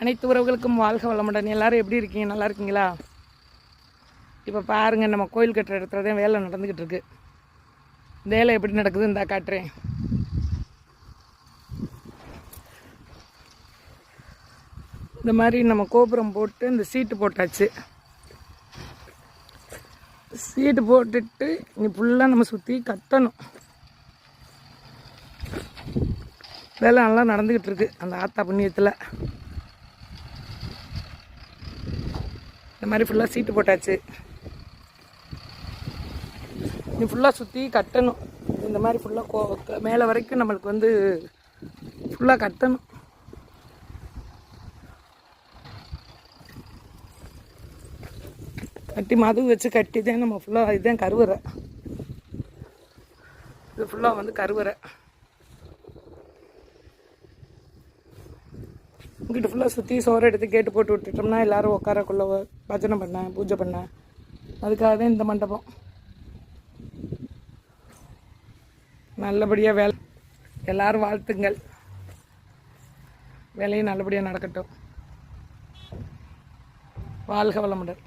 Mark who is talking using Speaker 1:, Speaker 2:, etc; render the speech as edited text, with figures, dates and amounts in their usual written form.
Speaker 1: அனைத்து உறவுகளுக்கும் வாழ்க வளமுடன். எல்லோரும் எப்படி இருக்கீங்க? நல்லா இருக்கீங்களா? இப்போ பாருங்கள், நம்ம கோயில் கட்டுற இடத்துல தான் வேலை நடந்துக்கிட்டு இருக்கு. வேலை எப்படி நடக்குது இந்தா காட்டுறேன். இந்த மாதிரி நம்ம கோபுரம் போட்டு இந்த சீட்டு போட்டாச்சு. சீட்டு போட்டுட்டு இனி ஃபுல்லாக நம்ம சுற்றி கட்டணும். வேலை நல்லா நடந்துக்கிட்டு இருக்கு அந்த ஆத்தா புண்ணியத்தில். இந்த மாதிரி ஃபுல்லாக சீட்டு போட்டாச்சு. நீ ஃபுல்லாக சுற்றி கட்டணும். இந்த மாதிரி ஃபுல்லாக மேலே வரைக்கும் நம்மளுக்கு வந்து ஃபுல்லாக கட்டணும். கட்டி மது வச்சு கட்டி தான் நம்ம ஃபுல்லாக இதுதான் கருவறை. இது ஃபுல்லாக வந்து கருவறை. இங்கிட்ட ஃபுல்லாக சுற்றி சோறு எடுத்து கேட்டு போட்டு விட்டுட்டோம்னா எல்லோரும் உட்காரக்குள்ள பஜனை பண்ண பூஜை பண்ண, அதுக்காக தான் இந்த மண்டபம். நல்லபடியாக வேலை எல்லோரும் வாழ்த்துங்கள். வேலையும் நல்லபடியாக நடக்கட்டும். வாழ்க வளமுடன்.